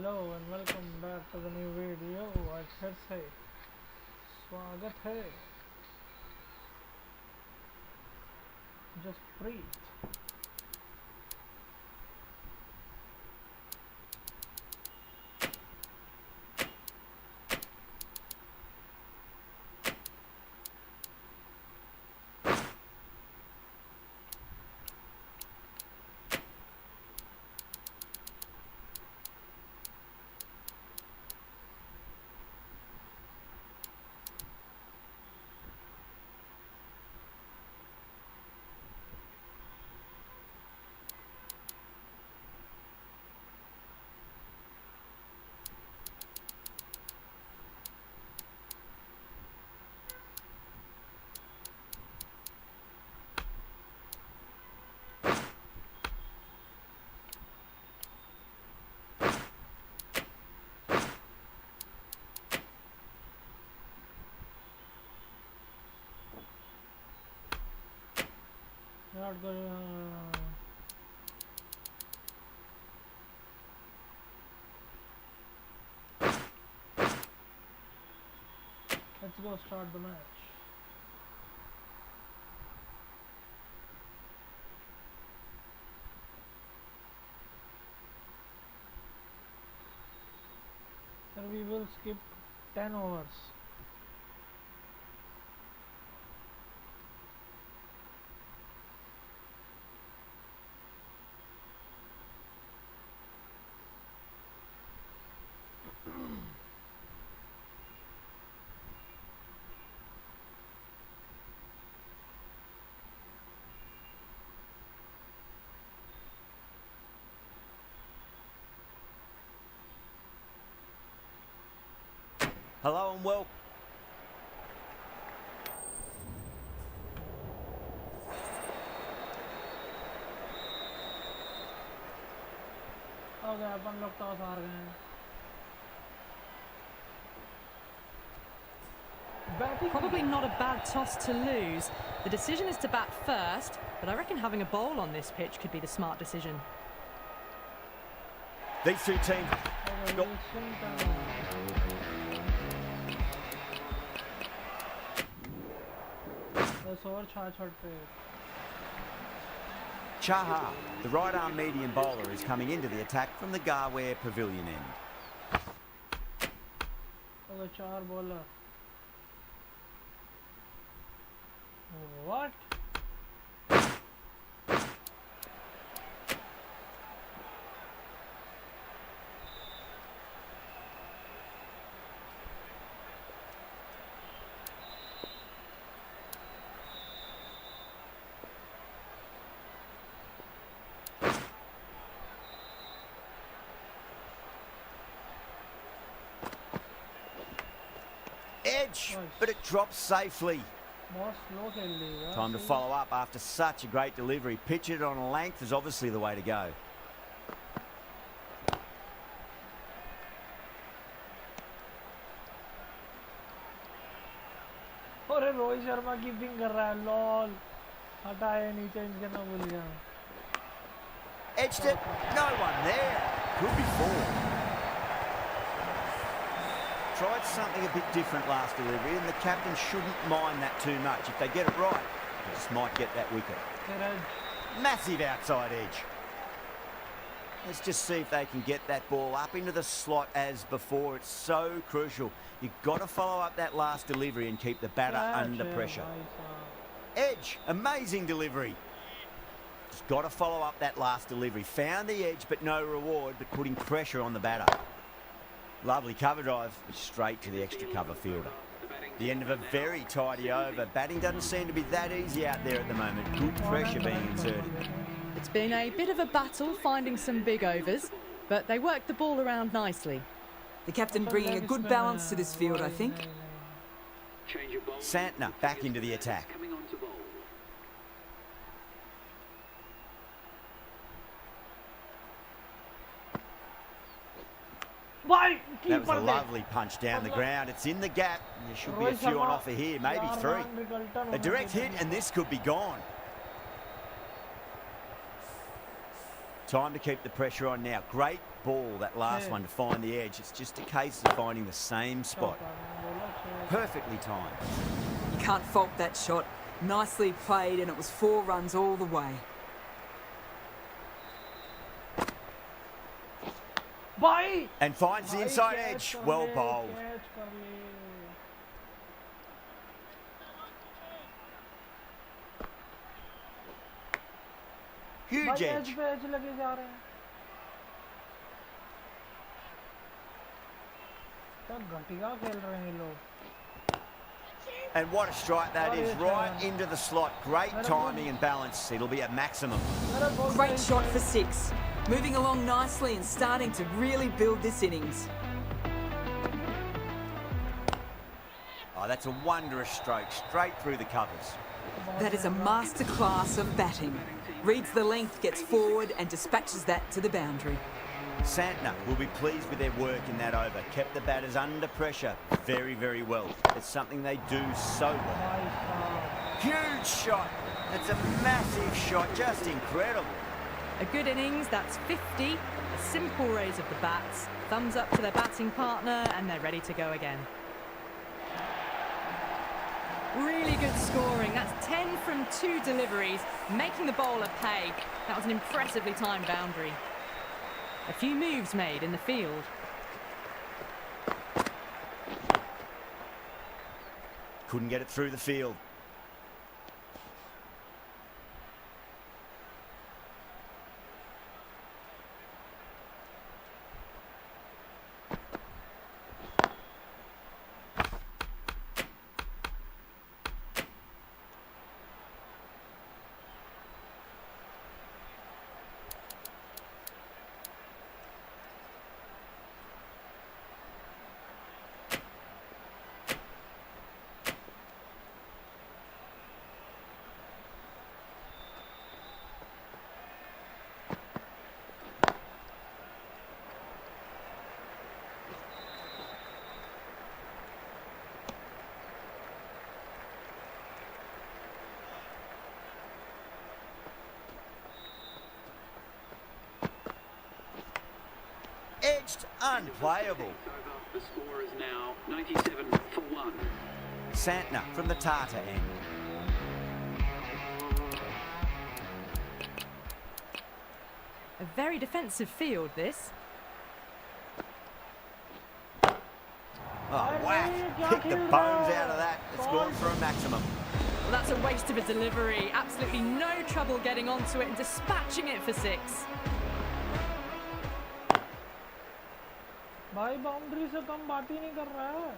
Hello and welcome back to the new video. आज फिर से स्वागत है. Just breathe. Not good. Let's go start the match. And we will skip 10 overs. Hello and welcome. Okay, अपन लोग toss हार गए हैं. Probably not a bad toss to lose. The decision is to bat first, but I reckon having a bowl on this pitch could be the smart decision. These two teams got Chaha, the right-arm medium bowler, is coming into the attack from the Garware Pavilion end. Okay, 4 bowler. What? Edge, but it drops safely. Time to follow up after such a great delivery. Pitch it on a length is obviously the way to go. अरे Rohit Sharma keeping कर रहा है. Lol हटाए नीचे इनके ना भूल गया. Edged it, no one there. Could be 4. Tried something a bit different last delivery, and the captain shouldn't mind that too much. If they get it right, they just might get that wicket. Massive outside edge. Let's just see if they can get that ball up into the slot as before. It's so crucial. You've got to follow up that last delivery and keep the batter under pressure. Edge, amazing delivery. Just got to follow up that last delivery. Found the edge, but no reward, but putting pressure on the batter. Lovely cover drive, but straight to the extra cover fielder. The end of a very tidy over. Batting doesn't seem to be that easy out there at the moment. Good pressure being inserted. It's been a bit of a battle finding some big overs, but they worked the ball around nicely. The captain bringing a good balance to this field, I think. Santner back into the attack. That was a lovely punch down the ground. It's in the gap. There should be a few on offer here, maybe 3. A direct hit and this could be gone. Time to keep the pressure on now. Great ball, that last one, to find the edge. It's just a case of finding the same spot. Perfectly timed. You can't fault that shot. Nicely played, and it was 4 runs all the way. Bye. And finds the inside edge. Well bowled. Huge edge. And what a strike that is, right into the slot. Great timing and balance. It'll be a maximum. Great shot for 6. Moving along nicely and starting to really build this innings. Oh, that's a wondrous stroke, straight through the covers. That is a masterclass of batting. Reads the length, gets forward and dispatches that to the boundary. Santner will be pleased with their work in that over. Kept the batters under pressure very, very well. It's something they do so well. Huge shot. It's a massive shot, just incredible. A good innings, that's 50. A simple raise of the bats. Thumbs up to their batting partner and they're ready to go again. Really good scoring. That's 10 from 2 deliveries, making the bowler pay. That was an impressively timed boundary. A few moves made in the field. Couldn't get it through the field. Edged, unplayable. The score is now 97 for 1. Santner from the Tata end. A very defensive field, this. Oh, whack! Picked the bones out of that. It's gone for a maximum. Well, that's a waste of a delivery. Absolutely no trouble getting onto it and dispatching it for 6. भाई boundary से कम बात ही नहीं कर रहा है.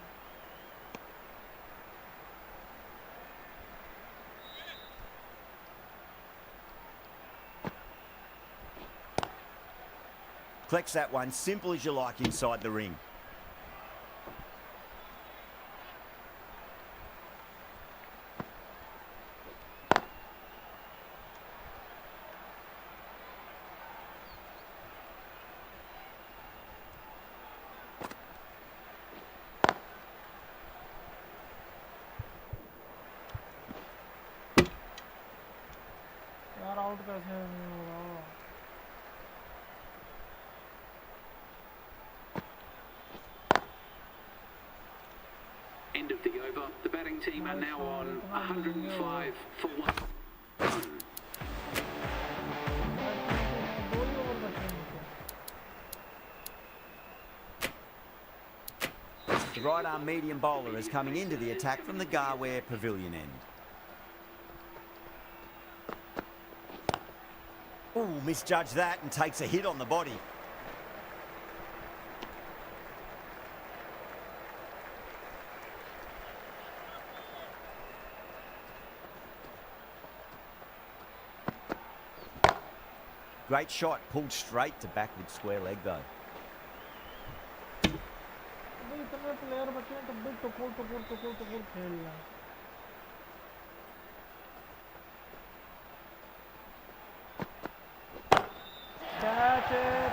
Collects that one, simple as you like, inside the ring. यार out कैसे नहीं हो रहा. End of the over. The batting team are now on 105 for 1. The right arm medium bowler is coming into the attack from the Garware Pavilion end. Oh, misjudged that and takes a hit on the body. Great shot, pulled straight to backward square leg though. इतने player बचे हैं तब भी टुकुर खेल रहे हैं. Catch it.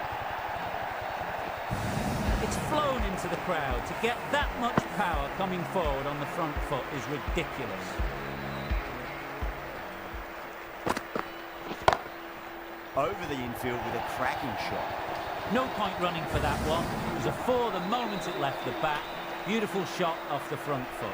It's flown into the crowd. To get that much power coming forward on the front foot is ridiculous. over the infield with a cracking shot. No point running for that one. It was a four the moment it left the bat. Beautiful shot off the front foot.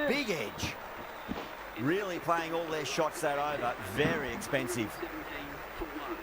Big edge. Really playing all their shots that over. Very expensive. 17 for 1.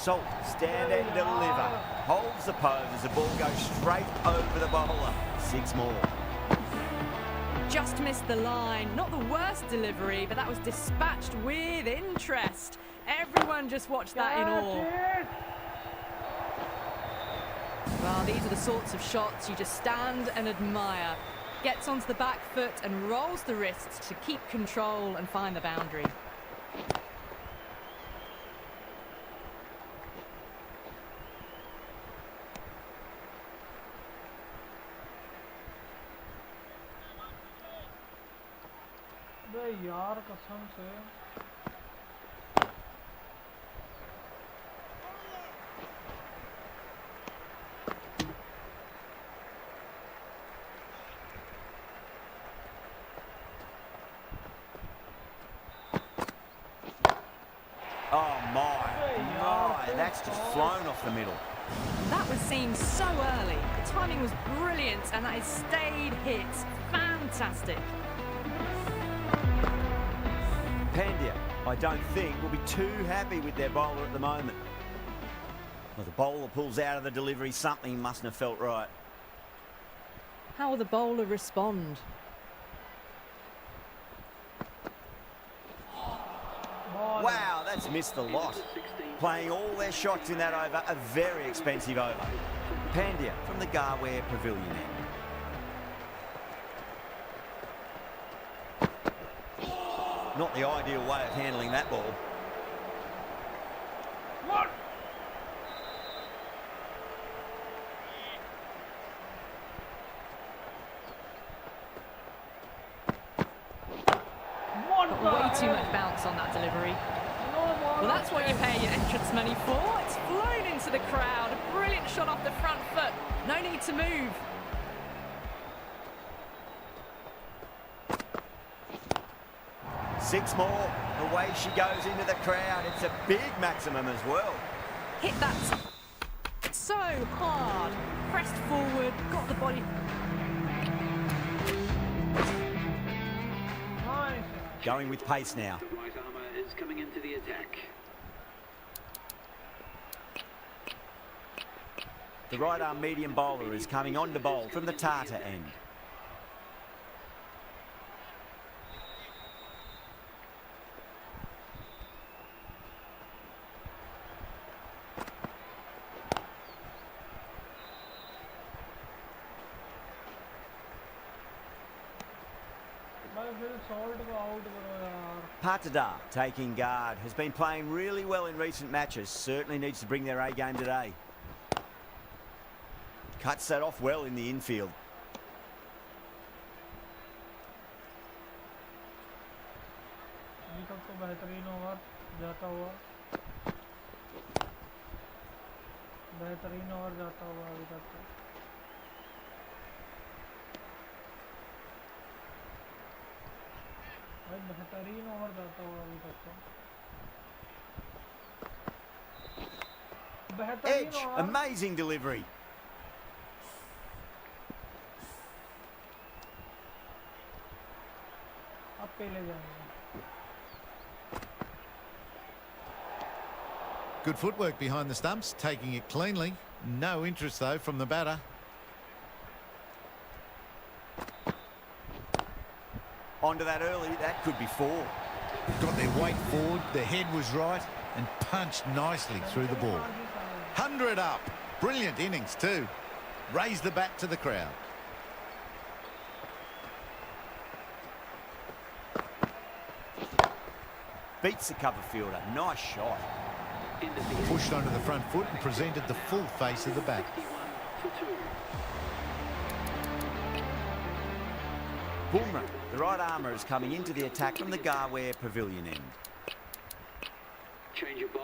Salt, stand and deliver. Holds the pose as the ball goes straight over the bowler. 6 more. Just missed the line. Not the worst delivery, but that was dispatched with interest. Everyone just watched that in awe. Well, these are the sorts of shots you just stand and admire. Gets onto the back foot and rolls the wrists to keep control and find the boundary. यार कसम से Oh my, that's just flown off the middle. That was seen so early. The timing was brilliant and that has stayed hit. Fantastic. Pandya, I don't think, will be too happy with their bowler at the moment. Well, the bowler pulls out of the delivery. Something mustn't have felt right. How will the bowler respond? Wow, that's missed the lot. Playing all their shots in that over, a very expensive over. Pandya from the Garware Pavilion end. Not the ideal way of handling that ball. What? Way too much bounce on that delivery. Well, that's what you pay your entrance money for. It's flown into the crowd. A brilliant shot off the front foot. No need to move. Six more. Away she goes into the crowd. It's a big maximum as well. Hit that so hard. Pressed forward, got the body. Going with pace now. The right armour is coming into the attack. The right arm medium bowler is coming on to bowl from the Tata end. Patada taking guard, has been playing really well in recent matches, certainly needs to bring their A game today. Cuts that off well in the infield. बेहतरीन over जाता हुआ अभी तक तो भाई बेहतरीन over जाता हुआ अभी तक तो बेहतरीन Edge, ओवर amazing delivery. अब पे ले जाएंगे Good footwork behind the stumps, taking it cleanly. No interest, though, from the batter. Onto that early, that could be 4. Got their weight forward, the head was right, and punched nicely through the ball. 100 up. Brilliant innings, too. Raise the bat to the crowd. Beats the cover fielder. Nice shot. Pushed onto the front foot and presented the full face of the bat. Bumrah, the right armour, is coming into the attack from the Garware Pavilion end.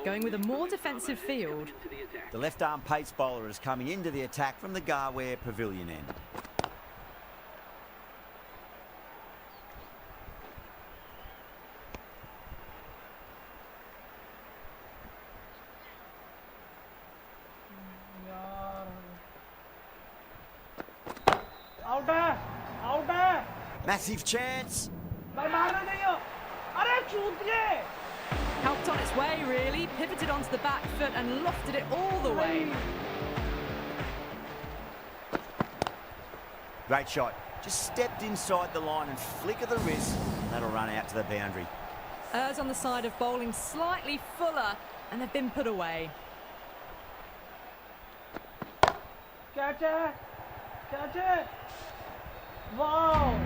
Going with a more defensive field. The left-arm pace bowler is coming into the attack from the Garware Pavilion end. Out है, out है. Massive chance. भाई मारने नहीं हो. अरे चूत गए. Helped on its way, really. Pivoted onto the back foot and lofted it all the way. Great shot. Just stepped inside the line and flick of the wrist. That'll run out to the boundary. Errs on the side of bowling slightly fuller, and they've been put away. Catch it. Catch it. Wow.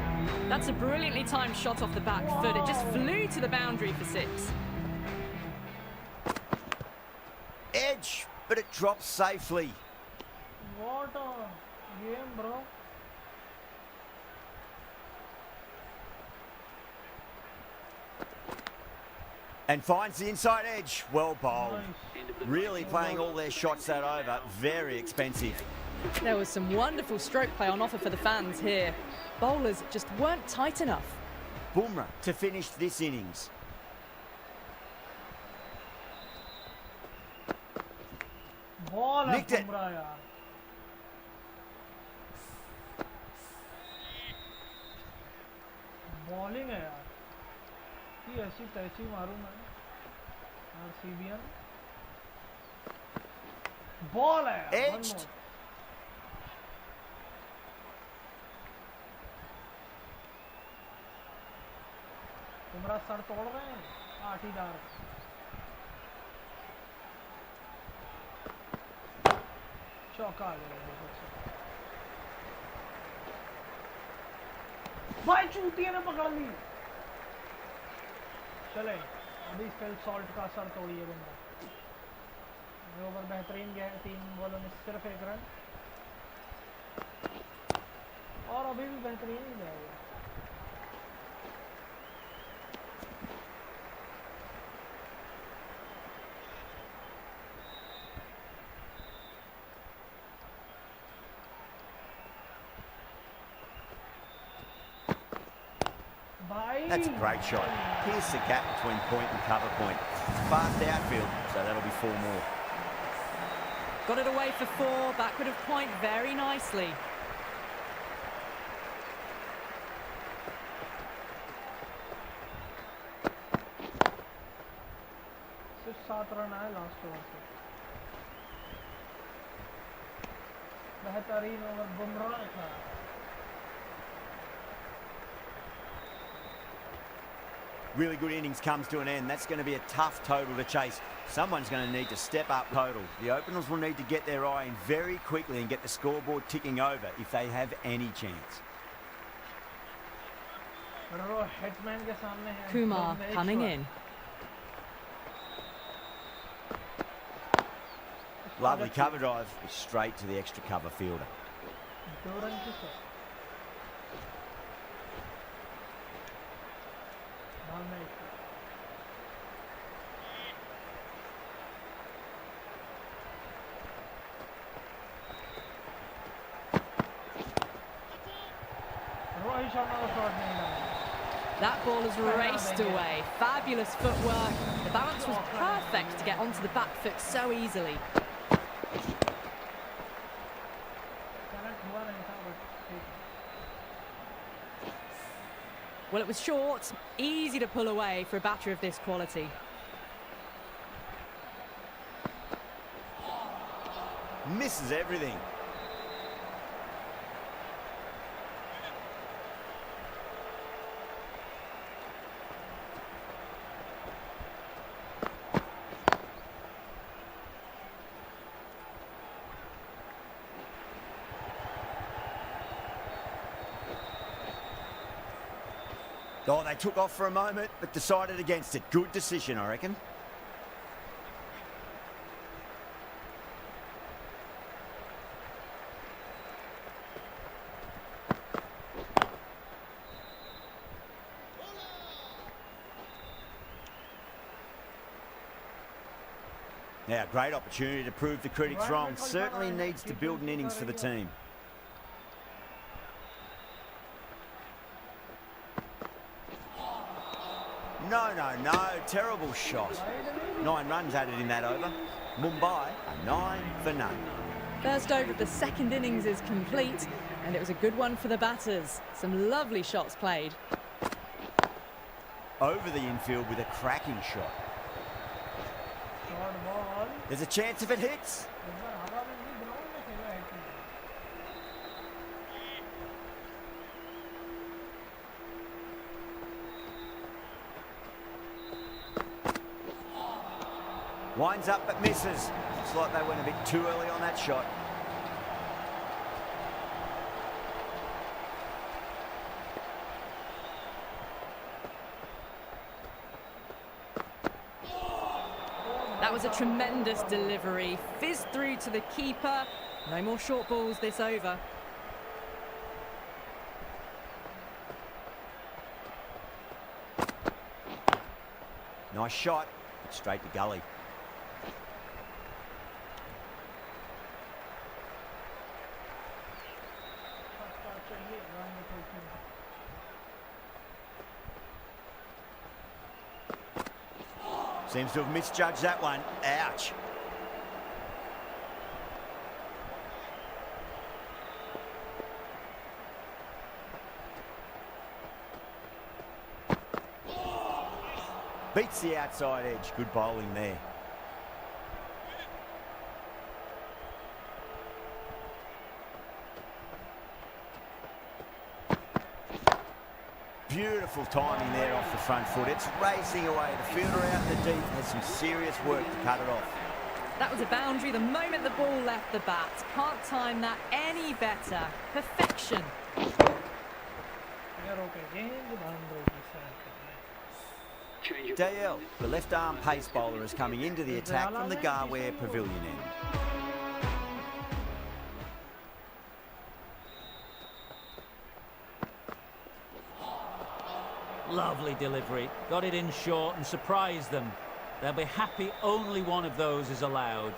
That's a brilliantly timed shot off the back foot. It just flew to the boundary for 6. Edge, but it drops safely. What a game, bro. And finds the inside edge. Well bowled. Really playing all their shots that over. Very expensive. There was some wonderful stroke play on offer for the fans here. Bowlers just weren't tight enough. Bumrah to finish this innings. Ball Nicked it. Bowling है यार. ये ऐसी तैसी मारूं मैं. RCB. Ball है. Edged. तुम्हारा sir तोड़ रहे हैं. आठीदार. चौका ले. भाई चूतिया ने पकड़ ली. चले अभी फिल सॉल्ट का सर तोड़िए बंदा. ये ओवर बेहतरीन गया है. 3 बॉलों में सिर्फ 1 रन और अभी भी बेहतरीन ही जाएगा. That's a great shot. Pierce the gap between point and cover point. Fast outfield, so that'll be 4 more. Got it away for 4, backward of point very nicely. सिर्फ 7 रन आए लास्ट ओवर से. बेहतरीन over Bumrah था. Really good innings comes to an end. That's going to be a tough total to chase. Someone's going to need to step up total. The openers will need to get their eye in very quickly and get the scoreboard ticking over if they have any chance. Kumar coming in. Lovely cover drive, straight to the extra cover fielder. That ball has raced away. Fabulous footwork. The balance was perfect to get onto the back foot so easily. Well, it was short, easy to pull away for a batter of this quality. Misses everything. Oh, they took off for a moment, but decided against it. Good decision, I reckon. Now, great opportunity to prove the critics wrong. Certainly needs to build an innings for the team. No. Terrible shot. 9 runs added in that over. Mumbai are 9 for none. First over of the second innings is complete, and it was a good one for the batters. Some lovely shots played. Over the infield with a cracking shot. There's a chance if it hits. Winds up but misses. Looks like they went a bit too early on that shot. That was a tremendous delivery. Fizzed through to the keeper. No more short balls this over. Nice shot. Straight to gully. Seems to have misjudged that one. Ouch. Beats the outside edge. Good bowling there. Beautiful timing there off the front foot. It's racing away. The fielder out in the deep has some serious work to cut it off. That was a boundary the moment the ball left the bat. Can't time that any better. Perfection. Dale, the left-arm pace bowler, is coming into the attack from the Garware Pavilion end. Lovely delivery. Got it in short and surprised them. They'll be happy only one of those is allowed.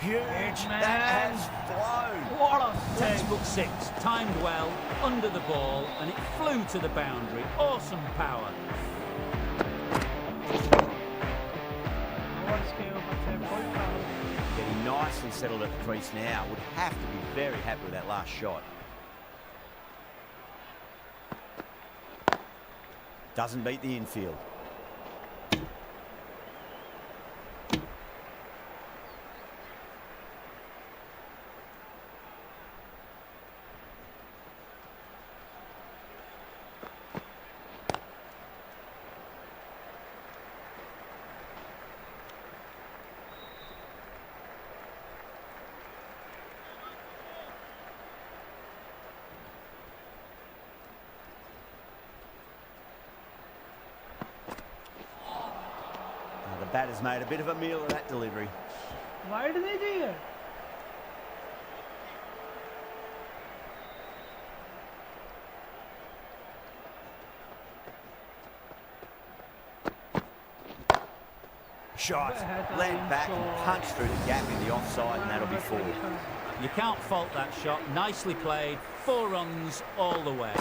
Huge. That has flown. What a textbook 6. Timed well, under the ball, and it flew to the boundary. Awesome power. Getting nicely settled at the crease now. Would have to be very happy with that last shot. Doesn't beat the infield. The batter's made a bit of a meal of that delivery. Why did they do it? Shot. Land back and punch through the gap in the offside, and that'll be 4. You can't fault that shot. Nicely played. 4 runs all the way.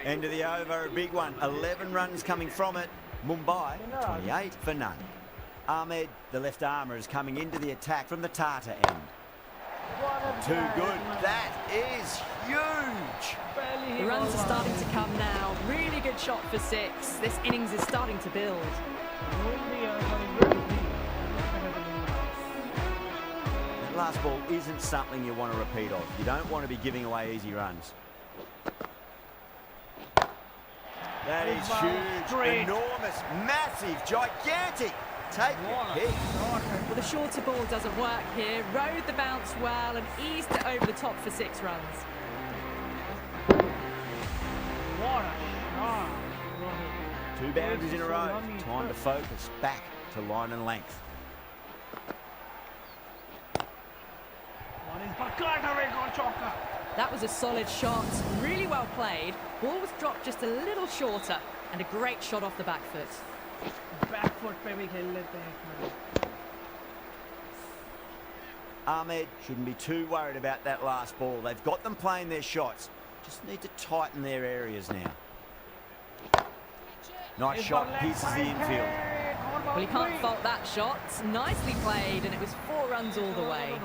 End of the over, a big one. 11 runs coming from it. Mumbai, 28 for none. Ahmed, the left armour, is coming into the attack from the Tata end. Too good. That is huge. runs are starting to come now. Really good shot for 6. This innings is starting to build. That last ball isn't something you want to repeat of. You don't want to be giving away easy runs. That is huge, enormous, massive, gigantic. Take your pick. Well, the shorter ball doesn't work here. Rode the bounce well and eased it over the top for 6 runs. What a shot. 2 boundaries in a row. Time to focus back to line and length. That was a solid shot. Really well played. Ball was dropped just a little shorter and a great shot off the back foot. Back foot पे भी खेल लेते हैं इसमें. Ahmed shouldn't be too worried about that last ball. They've got them playing their shots. Just need to tighten their areas now. Nice shot, pierces the infield. Well, you can't fault that shot. Nicely played, and it was 4 runs all the way.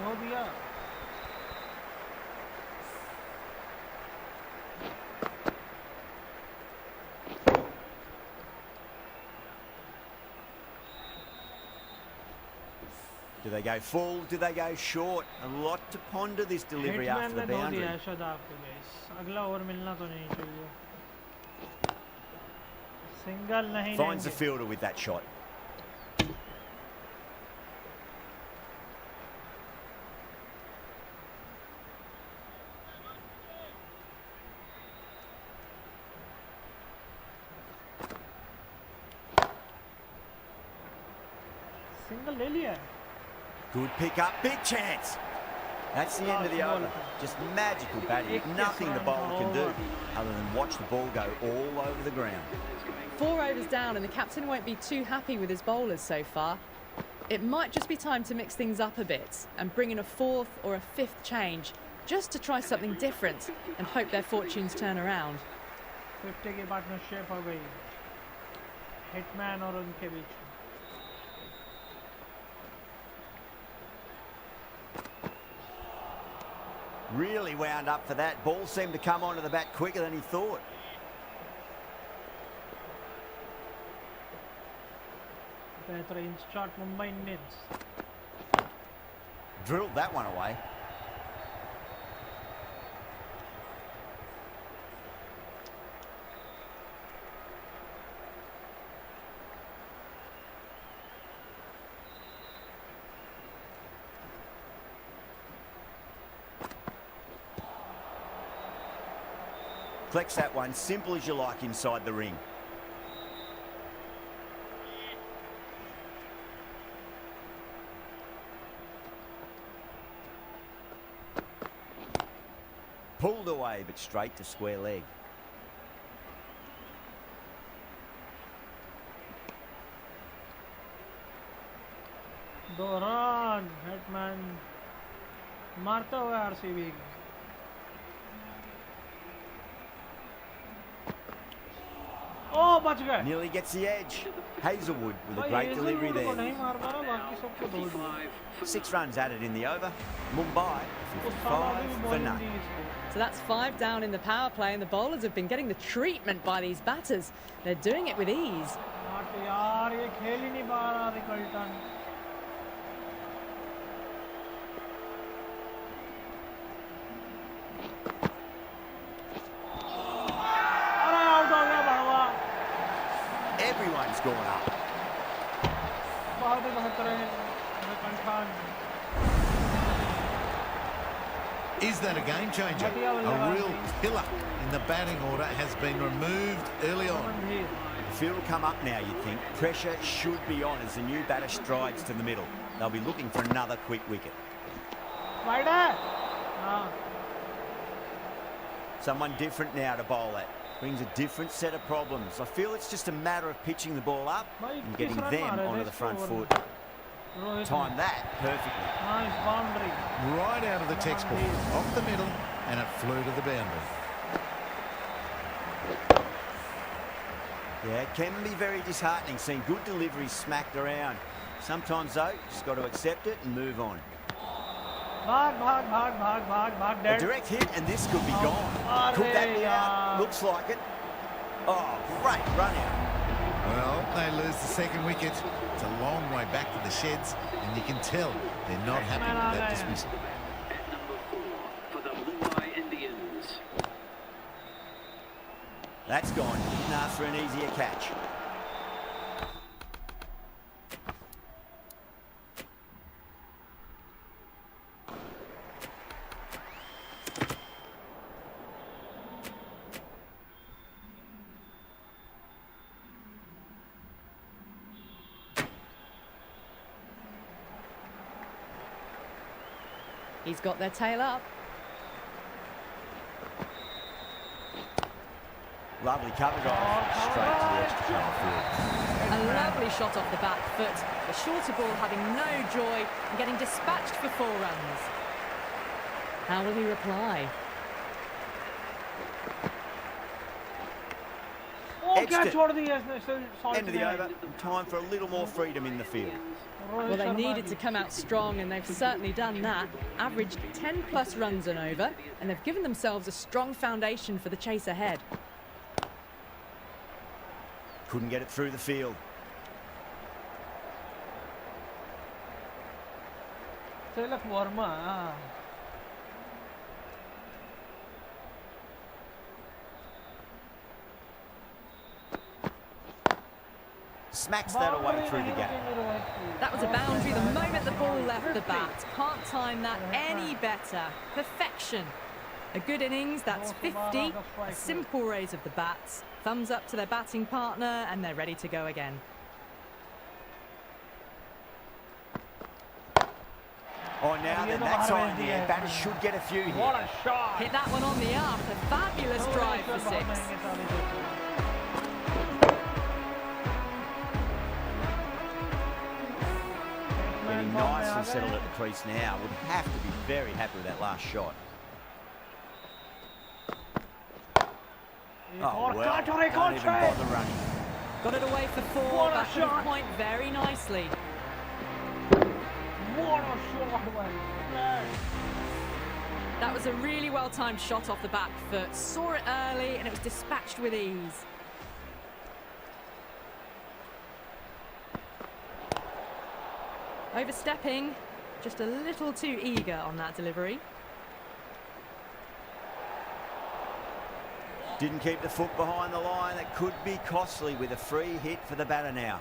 Do they go full? Do they go short? A lot to ponder this delivery after the boundary. Finds the fielder with that shot. Single ले लिया. Good pick up, big chance. That's the end of the over. Just magical batting. Nothing the bowler can do other than watch the ball go all over the ground. 4 overs down, and the captain won't be too happy with his bowlers so far. It might just be time to mix things up a bit and bring in a 4th or a 5th change just to try something different and hope their fortunes turn around. 50 की partnership हो गई. Hitman और उनके बीच. Really wound up for that. Ball seemed to come onto the bat quicker than he thought. बेहतरीन shot Mumbai Indians. Drilled that one away. Flex that one, simple as you like inside the ring. Pulled away, but straight to square leg. दो run. Hitman मारता हुआ RCB. Oh, बच गए. Nearly gets the edge. Hazelwood with a great delivery there. नहीं मार पा रहा, बाकी सबको दो दिए. 6 runs added in the over. Mumbai 55 for none. So that's 5 down in the power play, and the bowlers have been getting the treatment by these batters. They're doing it with ease. यार ये खेल ही नहीं पा रहा Rickelton. Everyone's gone up. बहुत ही बेहतरीन. Is that a game changer? A real pillar in the batting order has been removed early on. The field will come up now, you'd think. Pressure should be on as the new batter strides to the middle. They'll be looking for another quick wicket. Someone different now to bowl at. Brings a different set of problems. I feel it's just a matter of pitching the ball up and getting them onto the front foot. Time that perfectly. Nice boundary. Right out of the textbook, off the middle, and it flew to the boundary. Yeah, it can be very disheartening seeing good deliveries smacked around. Sometimes, though, just got to accept it and move on. भाग. A direct hit, and this could be gone. Could that be out? looks like it. Oh, great run out. Well, they lose the second wicket. It's a long way back to the sheds, and you can tell they're not happy with that dismissal. At number 4 for the Mumbai Indians. That's gone. Didn't ask for an easier catch. He's got their tail up. Lovely coverage off. Straight to the extra cover field. A lovely shot off the back foot. The shorter ball having no joy and getting dispatched for 4 runs. How will he reply? End of the over. Time for a little more freedom in the field. Well, they needed to come out strong, and they've certainly done that. Averaged 10+ runs and over, and they've given themselves a strong foundation for the chase ahead. Couldn't get it through the field. Smacks that away through the gap. That was a boundary the moment the ball left the bat. Can't time that any better. Perfection. A good innings, that's 50. A simple raise of the bats. Thumbs up to their batting partner, and they're ready to go again. Oh, now then, that's on the air. Batters should get a few here. What a shot! Hit that one on the up. A fabulous drive for 6. Getting nicely settled at the crease now. Would have to be very happy with that last shot. Oh, well, don't even bother running. Got it away for 4, back to the point very nicely. What a shot! That was a really well-timed shot off the back foot. Saw it early, and it was dispatched with ease. Overstepping, just a little too eager on that delivery. Didn't keep the foot behind the line. That could be costly with a free hit for the batter now.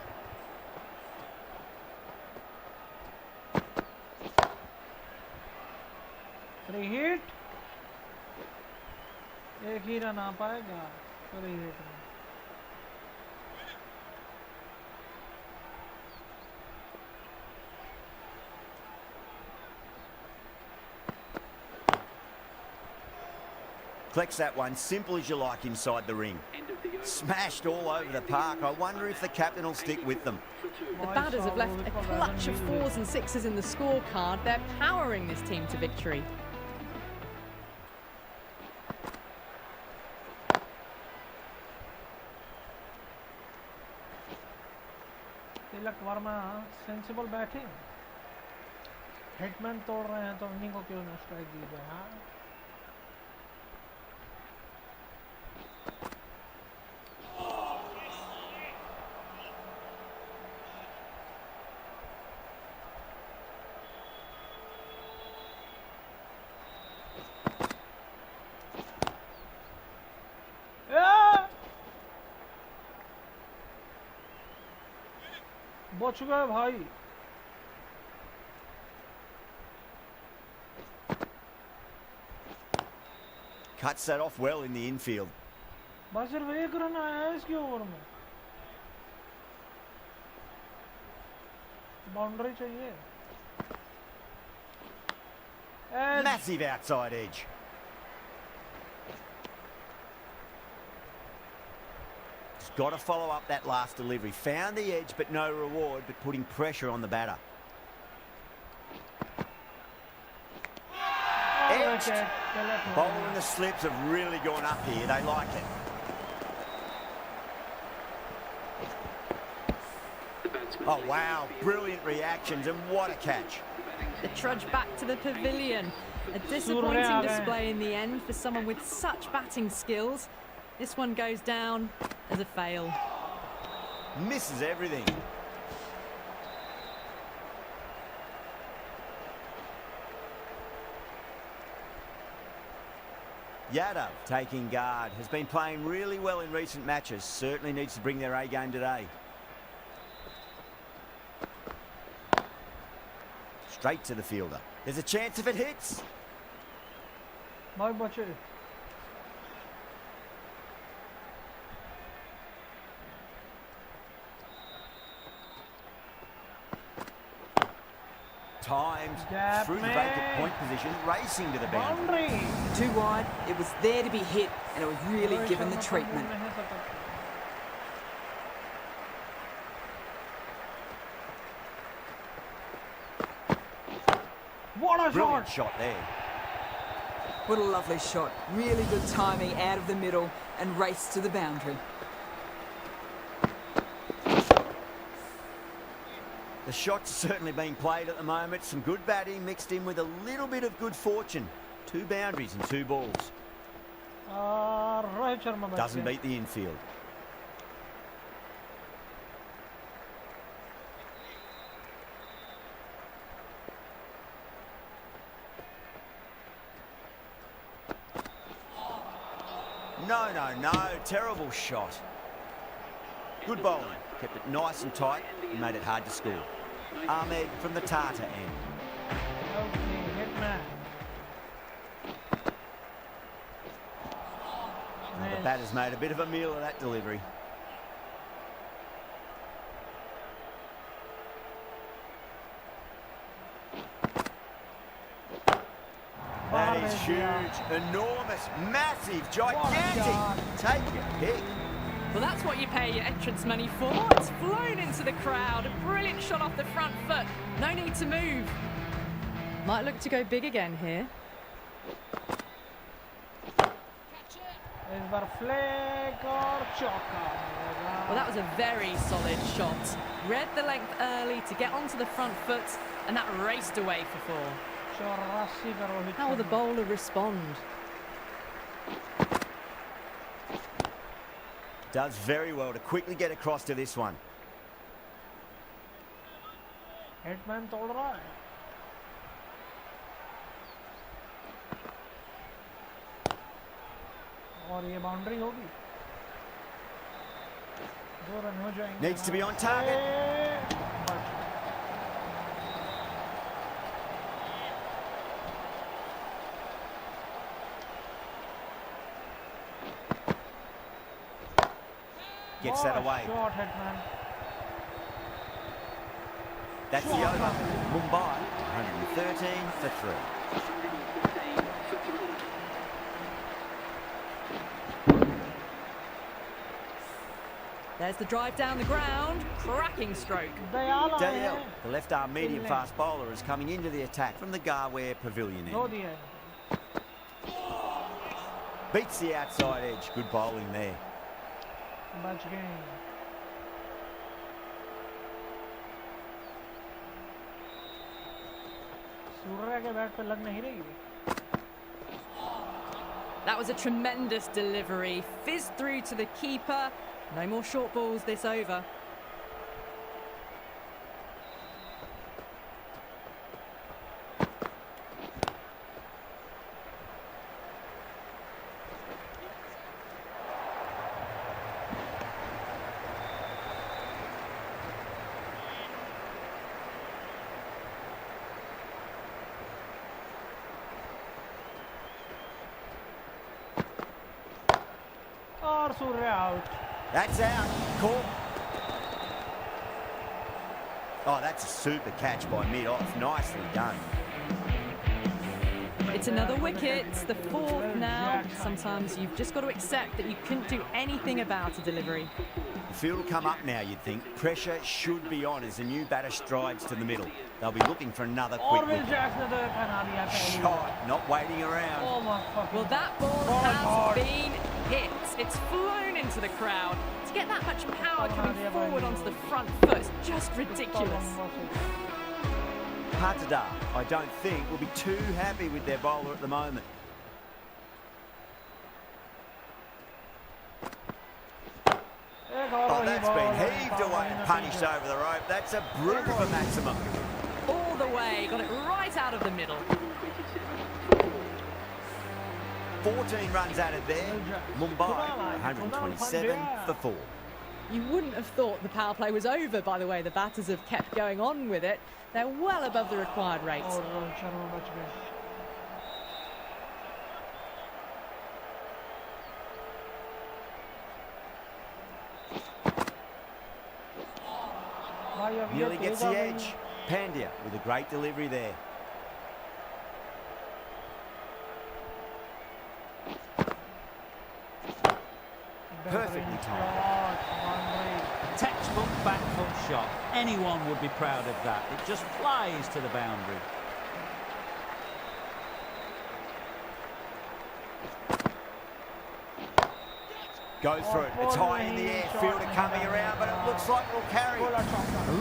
Free hit. एक ही run आ पाएगा. Free hit. Collects that one, simple as you like inside the ring. Smashed all over the park. I wonder if the captain will stick with them. The batters have left a clutch of 4s and 6s in the scorecard. They're powering this team to victory. Tilak Varma sensible batting. Hitman तोड़ रहे हैं तो इन्हीं को क्यों न strike दी जाए. हाँ, बच गए भाई. Cuts that off well in the infield. बस सिर्फ एक रन आया है इसकी ओवर में. बाउंड्री चाहिए. Massive outside edge. Got to follow up that last delivery. Found the edge, but no reward, but putting pressure on the batter. Edged. Bowler and the slips have really gone up here. They like it. Oh, wow. Brilliant reactions, and what a catch. The trudge back to the pavilion. A disappointing display in the end for someone with such batting skills. This one goes down as a fail. Misses everything. Yadav taking guard. Has been playing really well in recent matches. Certainly needs to bring their A game today. Straight to the fielder. There's a chance if it hits. बहुत बचे. Timed Gap through the में. vacant point position, racing to the boundary. Boundary. Too wide, it was there to be hit, and it was really given the treatment. What a Brilliant shot! shot there. What a lovely shot. Really good timing out of the middle and race to the boundary. The shot's certainly being played at the moment. Some good batting mixed in with a little bit of good fortune. 2 boundaries and 2 balls. Rohit Sharma बच Doesn't गया. beat the infield. No. Terrible shot. Good bowling. Kept it nice and tight and made it hard to score. Ahmed from the Tata end. Okay, Hitman. Now the batter's made a bit of a meal of that delivery. That is huge, enormous, massive, gigantic. Take your pick. Well, that's what you pay your entrance money for. It's flown into the crowd. A brilliant shot off the front foot. No need to move. Might look to go big again here. इस बार flick और चौका. Well, that was a very solid shot. Read the length early to get onto the front foot, and that raced away for 4. 84 का Rohit. How will the bowler respond? Does very well to quickly get across to this one. Hitman तोड़ रहा है. और ये boundary होगी. 2 run हो जाएंगे. Needs to be on target. Gets that away. Short Hitman. That's the over. Mumbai, 113 for 3. 115 for 3. There's the drive down the ground. Cracking stroke. Dayal आए Dale, हैं. the left-arm medium-fast bowler, is coming into the attack from the Garware Pavilion दो end. दिए. Beats the outside edge. Good bowling there. बच गए. सूर्या के bat पे लग नहीं रही. That was a tremendous delivery. Fizzed through to the keeper. No more short balls this over. और Surya out. That's out. Caught. Oh, that's a super catch by mid-off. Nicely done. It's another wicket. It's the 4th now. Sometimes you've just got to accept that you couldn't do anything about a delivery. The field will come up now, you'd think. Pressure should be on as the new batter strides to the middle. They'll be looking for another और quick will wicket. Jacques ने तो पहना दिया पहले. Shot, not waiting around. Oh my fucking. Well, that ball Oh, has God. been hit. It's flown into the crowd. To get that much power coming forward onto the front foot is just ridiculous. Patada, I don't think, will be too happy with their bowler at the moment. punished over the rope. That's a brute for maximum. All the way, got it right out of the middle. 14 runs added there. Mumbai, 127 for 4. You wouldn't have thought the power play was over by the way the batters have kept going on with it. They're well above the required rates. Nearly gets the edge. Pandya with a great delivery there. Perfectly timed. Textbook back foot shot. Anyone would be proud of that. It just flies to the boundary. Goes through it. It's high in the air. Fielder coming around, but it looks like it'll carry. A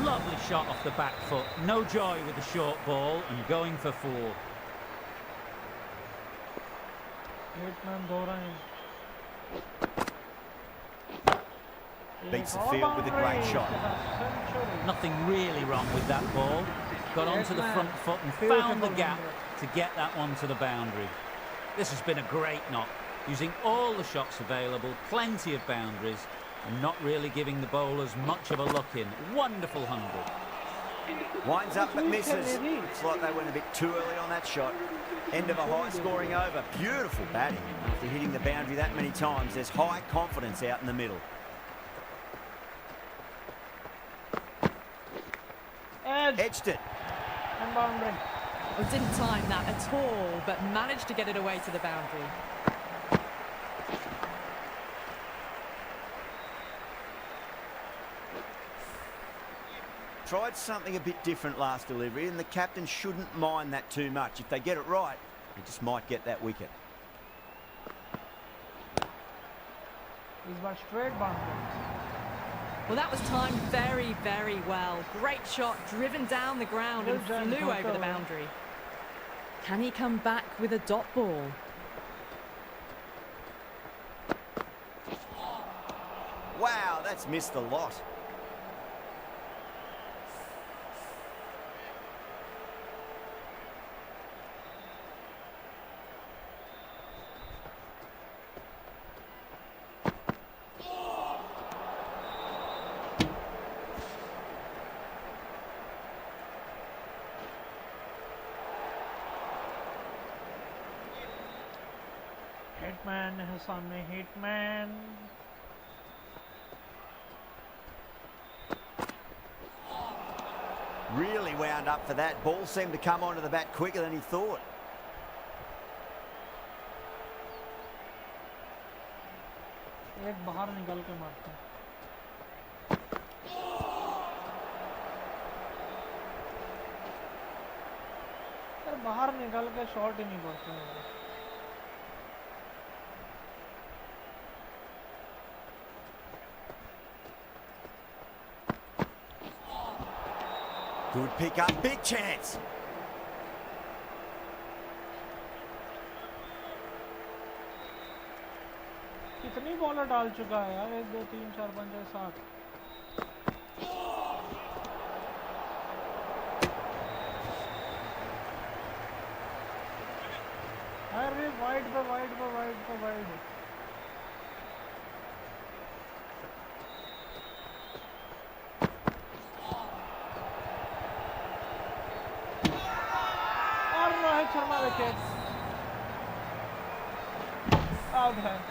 lovely shot off the back foot. No joy with the short ball and going for 4. Beats the field with a great shot. Nothing really wrong with that ball. Got onto the front foot and found the gap to get that one to the boundary. This has been a great knock, using all the shots available, plenty of boundaries, and not really giving the bowlers much of a look in. Wonderful 100. Winds up but misses. Looks like they went a bit too early on that shot. End of a high-scoring over. Beautiful batting. After hitting the boundary that many times, there's high confidence out in the middle. Edged it. Oh, didn't time that at all, but managed to get it away to the boundary. Tried something a bit different last delivery, and the captain shouldn't mind that too much. If they get it right, they just might get that wicket. Well, that was timed very, very well. Great shot, driven down the ground and flew over the boundary. Can he come back with a dot ball? Wow, that's missed a lot. Hitman है सामने Hitman. Really wound up for that. Ball seemed to come onto the bat quicker than he thought. एक बाहर निकल के मारता है. बाहर निकल के शॉट ही नहीं पड़ता है. Good pick up, big chance. कितनी बॉलर डाल चुका है यार? 1 2 3 4 5 6 7. अरे वाइड पे वाइड पे वाइड पे wide.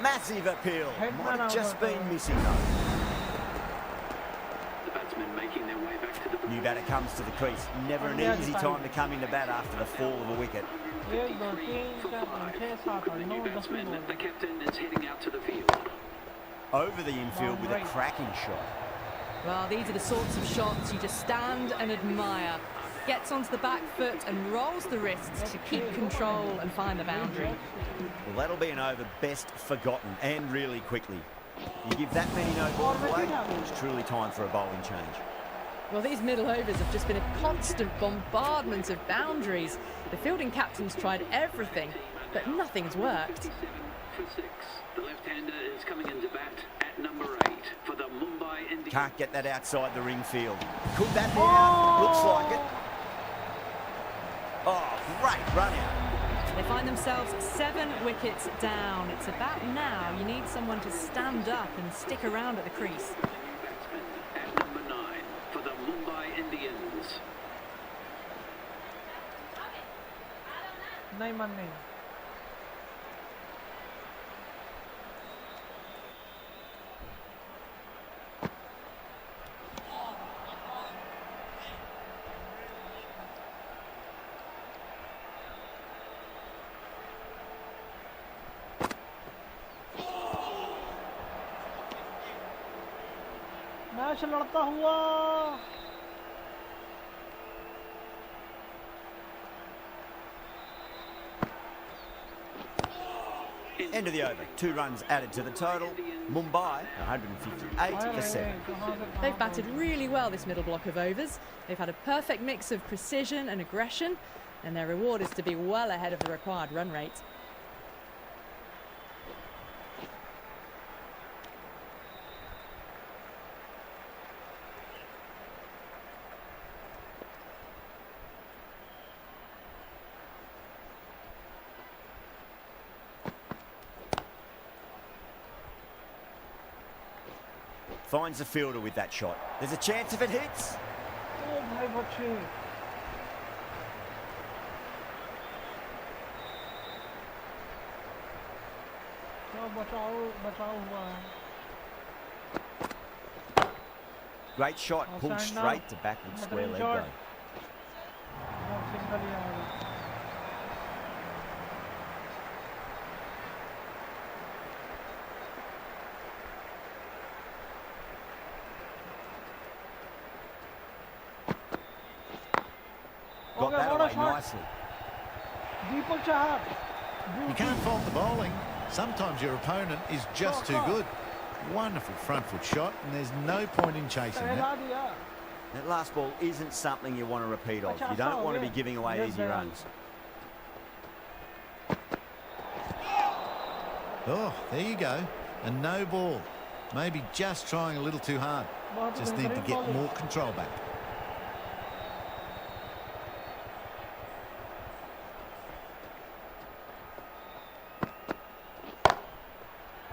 Massive appeal. Might have just been missing though. The batsmen making their way back to the... New batter comes to the crease. Never an easy time to come into bat after the fall of a wicket. The batsman, the captain is heading out to the field. Over the infield with a cracking shot. Well, these are the sorts of shots you just stand and admire. Gets onto the back foot and rolls the wrists to keep control and find the boundary. Well, that'll be an over best forgotten, and really quickly. You give that many no balls away, it's truly time for a bowling change. Well, these middle overs have just been a constant bombardment of boundaries. The fielding captain's tried everything, but nothing's worked. For 6, the left-hander is coming into bat at number 8 for the Mumbai Mumbai Indians. Can't get that outside the ring field. Could that be out? Looks like it. Oh, great run out. They find themselves 7 wickets down. It's about now you need someone to stand up and stick around at the crease. Batsman at number 9 for the Mumbai Indians. नहीं मन नहीं. Match लड़ता हुआ. End of the over. 2 runs added to the total. Mumbai 158 for 7. They've batted really well this middle block of overs. They've had a perfect mix of precision and aggression, and their reward is to be well ahead of the required run rate. Finds the fielder with that shot. There's a chance if it hits. Oh भाई बच्चे. क्या बचाओ हुआ है. Great shot, pulled Outside now. straight to backward square leg shot. though. Single ही आ गई. Got that away nicely. Deepak Chahar. You can't fault the bowling. Sometimes your opponent is just too good. Wonderful front foot shot, and there's no point in chasing that. That last ball isn't something you want to repeat of. You don't want to be giving away easy runs. Oh, there you go. A no ball. Maybe just trying a little too hard. Just need to get more control back.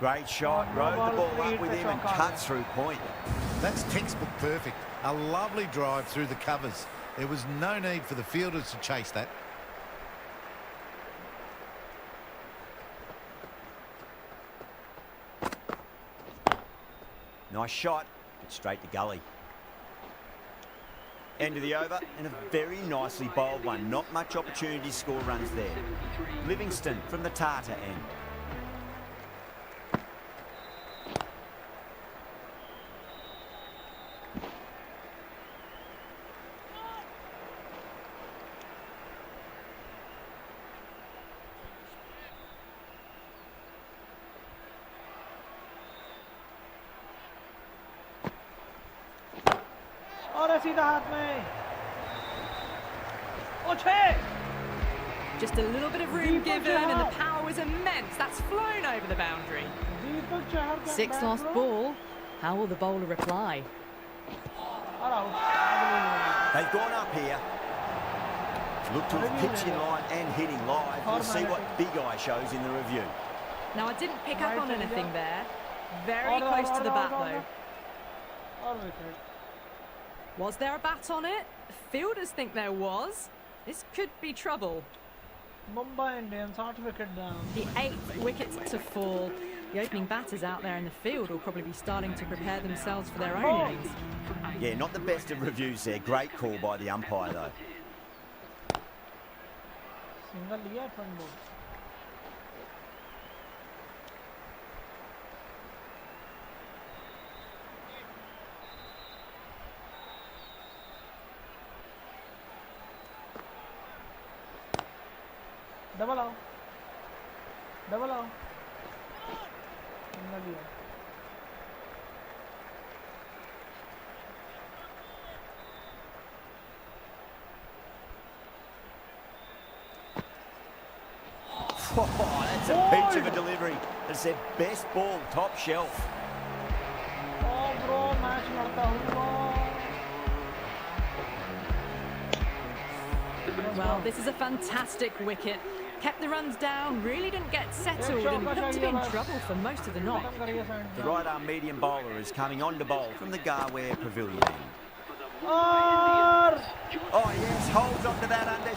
Great shot, rode the ball up with him and cut through point. That's textbook perfect. A lovely drive through the covers. There was no need for the fielders to chase that. Nice shot, but straight to gully. End of the over, and a very nicely bowled one. Not much opportunity to score runs there. Livingston from the Tata end. और सीधा हाथ में. Oh, 6. Just a little bit of room given, and the power was immense. That's flown over the boundary. Deepak Chahar. 6th lost ball. How will the bowler reply? They've gone up here. Look to have pitched in line and hitting live. We'll see what Big Eye shows in the review. Now, I didn't pick up on anything there. Very close to the bat, though. Was there a bat on it? Fielders think there was. This could be trouble. Mumbai Indians 8 wicket down. The 8th wicket to fall. The opening batters out there in the field will probably be starting to prepare themselves for their own innings. Yeah, not the best of reviews there. Great call by the umpire, though. Single liya front ball. Double out. Double out. Single liya. Oh, that's a peach of a delivery. It's their best ball, top shelf. Oh, bro, match लड़ता हुआ। Well, this is a fantastic wicket. Kept the runs down, really didn't get settled and looked to be in trouble for most of the knock. The right-arm medium bowler is coming on to bowl from the Garware Pavilion end. Oh yes, holds on to that under.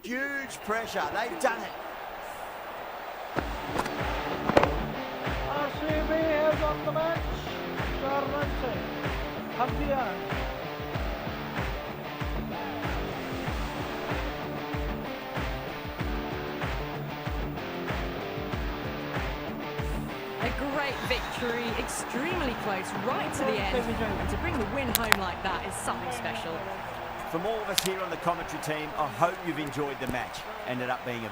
Huge pressure, they've done it. RCB has won the match. 4 runs से अब दिया। A great victory, extremely close, right to the end. And to bring the win home like that is something special. From all of us here on the commentary team, I hope you've enjoyed the match. Ended up being a